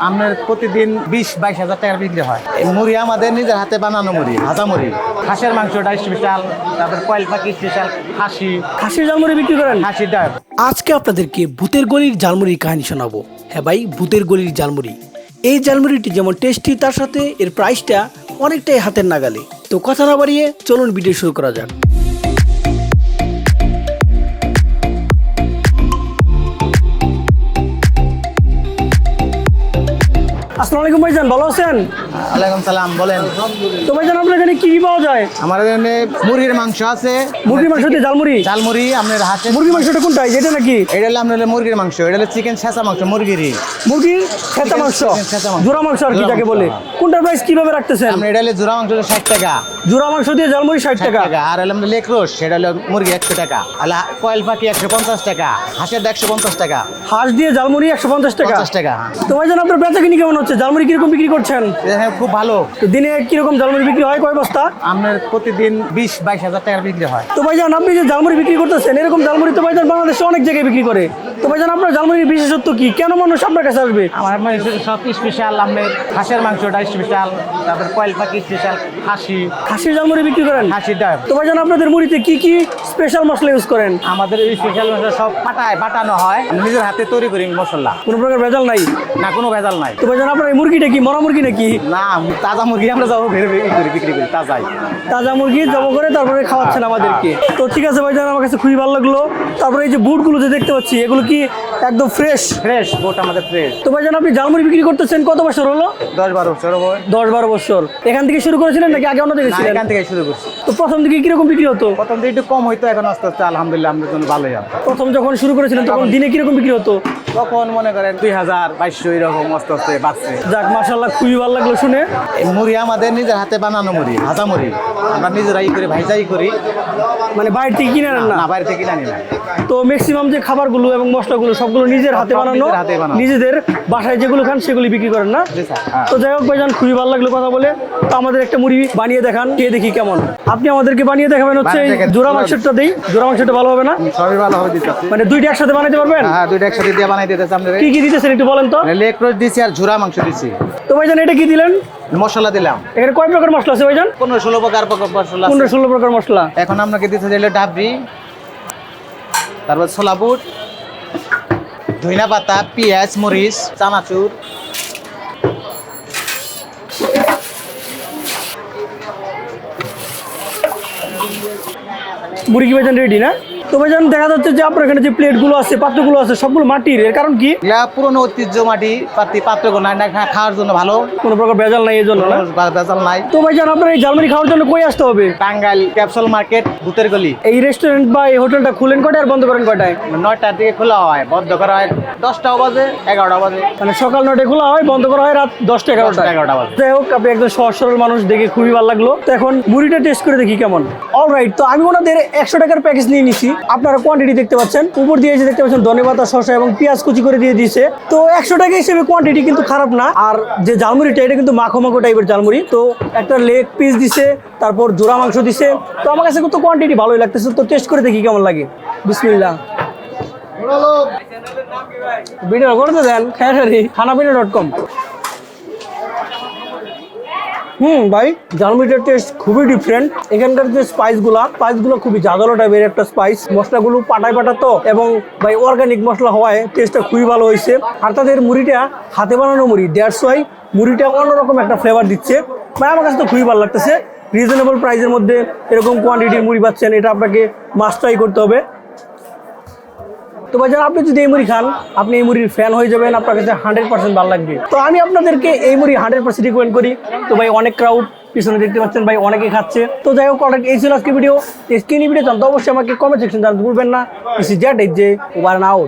আপনার প্রতিদিন 20-22 হাজার টাকার বিক্রি হয়। মুড়ি আমাদের নিজের হাতে বানানো মুড়ি, ভাজা মুড়ি। হাঁসের মাংসটা স্পেশাল, তারপর কয়েল পাখি স্পেশাল, খাসির জালমুড়ি বিক্রি করেন? হাসিটা আজকে আপনাদেরকে ভূতের গলির জালমুড়ির কাহিনী শোনাবো। হ্যাঁ ভাই, ভূতের গলির জালমুড়ি। এই জালমুড়িটি যেমন টেস্টি, তার সাথে এর প্রাইসটা অনেকটাই হাতের নাগালে। তো কথা না বাড়িয়ে চলুন ভিডিও শুরু করা যাক। আসসালামু আলাইকুম ভাইজান, ভালো আছেন? ওয়ালাইকুম সালাম, বলেন। তো ভাইজান, আপনার এখানে কি কি পাওয়া যায়? আমার এখানে মুরগির মাংস আছে, মুরগির মাংস দিয়ে জালমুড়ি? ঝালমুড়ি, আপনার হাঁসের মুরগির মাংসটা কোনটা, এটা নাকি? এটা হলো আপনার মুরগির মাংস, এটা হলো চিকেন ছেঁচা মাংস, মুরগিরই মুরগির ছেঁচা মাংস, ছেঁচা মাংস। জোড়া মাংস আর কি জোড়া যাকে মাংস, বলে। হ্যাঁ। কোনটার প্রাইস কিভাবে রাখতেছেন? আপনার এটা হলো জোড়া মাংস 60 টাকা, জোড়া মাংস দিয়ে জালমুড়ি 60 টাকা। আর হলো আপনার লেক রোস্ট, সেটা হলো মুরগি 100 টাকা, আর কয়েল পাখি 150 টাকা, হাঁসের 150 টাকা, হাঁস দিয়ে জালমুড়ি 150 টাকা। 50 টাকা। তো ভাইজান, আপনার বেচা কিনি কেমন হচ্ছে? জালমুড়ি কিরকম বিক্রি করছেন? হ্যাঁ, খুব ভালো। তো দিনে কিরকম জালমুড়ি বিক্রি হয়, কয় বস্তা? আপনার প্রতিদিন 20-22 হাজার টাকার বিক্রি হয়। তো ভাইজান, আপনি যে জালমুড়ি বিক্রি করতেছেন, এরকম জালমুড়ি তো ভাইজান বাংলাদেশে অনেক জায়গায় বিক্রি করে। তো ভাইজান, আপনার জালমুড়ির বিশেষত্ব কি? কেন মানুষ আপনার কাছে আসবে? আমার সব স্পেশাল, আপনার হাঁসের মাংসটা স্পেশাল, তারপর কয়েল পাখি স্পেশাল, খাসির জালমুড়ি বিক্রি করেন? হাসিটা। তো ভাইজান, আপনাদের মুড়িতে কি কি স্পেশাল মশলা ইউজ করেন? আমাদের এই স্পেশাল মশলা সব বাটানো হয়, নিজের হাতে তৈরি করি মশলা, কোনো প্রকার ভেজাল নাই? না কোনো ভেজাল নাই। তো ভাইজান, আপনার এই মুরগিটা কি মরা মুরগি নাকি? না, তাজা মুরগি আমরা যাবো বিক্রি করি তাজাই। তাজা মুরগি জব করে তারপরে খাওয়াচ্ছেন আমাদেরকে। তো ঠিক আছে ভাইজান, আমার কাছে খুবই ভালো লাগলো। তারপরে এই যে বুটগুলো যে দেখতে পাচ্ছি, এগুলো কি একদম ফ্রেশ? ফ্রেশ বোট, আমাদের ফ্রেশ। তো ভাইজান, আপনি জালমুড়ি বিক্রি করতেছেন কত বছর হলো? 10-12 বছর হবে। 10-12 বছর। এখান থেকে শুরু করেছিলেন নাকি আগে অন্য থেকে না, ছিলেন? এখান থেকে শুরু করছি। তো প্রথম দিকে কিরকম বিক্রি হতো? প্রথম দিকে একটু কম হইতো, এখন আস্তে আস্তে আলহামদুলিল্লাহ আমাদের জন্য ভালোই হবে। প্রথম যখন শুরু করেছিলেন তখন দিনে কিরকম বিক্রি হতো? তখন মনে করেন 2000-2200 এরকম আস্তে আস্তে বাড়ছে। যাক, মাশাআল্লাহ, খুবই ভালো লাগলো শুনে। এই মুড়ি আমাদের নিজের হাতে বানানো মুড়ি, ভাজা মুড়ি। আমরা নিজেরাই করি, ভাইজাই করি, মানে বাইরে থেকে কিনে আনেন না? না বাইরে থেকে কিনে আনি না। তো ম্যাক্সিমাম যে খাবারগুলো এবং মশলাগুলো সবগুলো নিজের হাতে সব বানানো, নিজের হাতে বানানো। নিজেদের বাসায় যেগুলো খান সেগুলি বিক্রি করেন না? জি স্যার, হ্যাঁ। তো যাই হোক ভাইজান, খুবই ভালো লাগলো কথা বলে। তো আমাদের একটা মুড়ি বানিয়ে দেখান, খেয়ে দেখি কেমন। আপনি আমাদেরকে বানিয়ে দেখাবেন হচ্ছে এই বানিয়ে দেখেন। জোড়া মাংসটা দেই। জোড়া মাংসটা ভালো হবে না? সবই ভালো হবে দিতে। মানে দুইটা একসাথে বানাইতে পারবেন? হ্যাঁ, দুইটা একসাথে দিয়ে বানাই দিতেছে আপনাদের। কি কি দিতেছেন একটু বলেন তো। লেক রোস্ট দিছি আর ঝুরা মাংস দিছি। তো ভাইজান, এটা কি দিলেন? মশলা দিলাম এখানে কয় প্রকার মশলা আছে ভাইজান? 15-16 প্রকার মশলা আছে। 15-16 প্রকার মশলা। এখন আপনাকে দিতে চাইলে ডাবরি, তারপর ছোলা বুট, ধইনা পাতা, পেঁয়াজ, মরিচ, চানাচুর। মুড়ি কি ভাইজান রেডি না? তো ভাইজান, দেখা যাচ্ছে যে আপনার এখানে যে প্লেটগুলো আছে, পাত্রগুলো আছে, সবগুলো মাটির। এর কারণ কি? এগুলা পুরনো ঐতিহ্য মাটি পাত্র না খাওয়ার জন্য ভালো, কোনো প্রকার ভেজাল নাই এই জন্য না? কোনো ভেজাল নাই। তো ভাইজান, আপনার এই জালমুড়ি খাওয়ার জন্য কই আসতে হবে? টাঙ্গাইল ক্যাপসুল মার্কেট, ভূতের গলি। এই রেস্টুরেন্ট বা এই হোটেলটা খুলেন কটায় আর বন্ধ করেন কটায়? 9টার দিকে খোলা হয়, বন্ধ করা হয় 10টাও বাজে, 11টা বাজে। মানে সকাল 9টায় খোলা হয়, বন্ধ করা হয় রাত 10টা-11টায়। 11টা বাজে। যাই হোক, আপনি একদম সহজ সরল মানুষ, দেখে খুবই ভালো লাগলো। তো এখন মুড়িটা টেস্ট করে দেখি কেমন। অলরাইট, তো আমি ওনাদের 100 টাকার প্যাকেজ নিয়ে নিছি। আপনারা কোয়ান্টিটি দেখতে পাচ্ছেন, উপর দিয়ে যে দেখতে পাচ্ছেন ধনেপাতা, শসা এবং পেঁয়াজ কুচি করে দিয়ে দিয়েছে। তো 100 টাকা হিসেবে কোয়ান্টিটি কিন্তু খারাপ না। আর যে জালমুড়িটা, এটা কিন্তু মাখো মাখো টাইপের জালমুড়ি। তো একটা লেগ পিস দিছে, তারপর জোড়া মাংস দিছে। তো আমার কাছে কিন্তু কোয়ান্টিটি ভালোই লাগতেছে। তো টেস্ট করে দেখি কেমন লাগে। বিসমিল্লাহ। ভিডিও করতে দেন, খানাপিনা.com। ভাই, জালমুড়িটার টেস্ট খুবই ডিফারেন্ট। এখানকার যে স্পাইসগুলো খুবই জাগালো টাইপের একটা স্পাইস। মশলাগুলো পাটায় তো, এবং ভাই অর্গানিক মশলা হওয়ায় টেস্টটা খুবই ভালো হয়েছে। আর তাদের মুড়িটা হাতে বানানো মুড়ি, দ্যাটস ওয়াই মুড়িটা অন্যরকম একটা ফ্লেভার দিচ্ছে। ভাই, আমার কাছে তো খুবই ভালো লাগতেছে। রিজনেবল প্রাইসের মধ্যে এরকম কোয়ান্টিটির মুড়ি পাচ্ছেন, এটা আপনাকে মাস্ট ট্রাই করতে হবে। তো ভাইজান, আপনি যদি এই মুড়ি খান, আপনি এই মুড়ির ফ্যান হয়ে যাবেন। আপনার কাছে 100% ভালো লাগবে। তো আমি আপনাদেরকে এই মুড়ি 100% রিকমেন্ড করি। তো ভাই, অনেক ক্রাউড পিছনে দেখতে পাচ্ছেন, ভাই অনেকে খাচ্ছে। তো যাই হোক, এই ছিল আজকে ভিডিও। স্ক্রিনে ভিডিও চান তো অবশ্যই আমাকে কমেন্ট সেকশন জানাতে ভুলবেন না। ইস দ্যাট ইজ যে ওভার এন্ড আউট।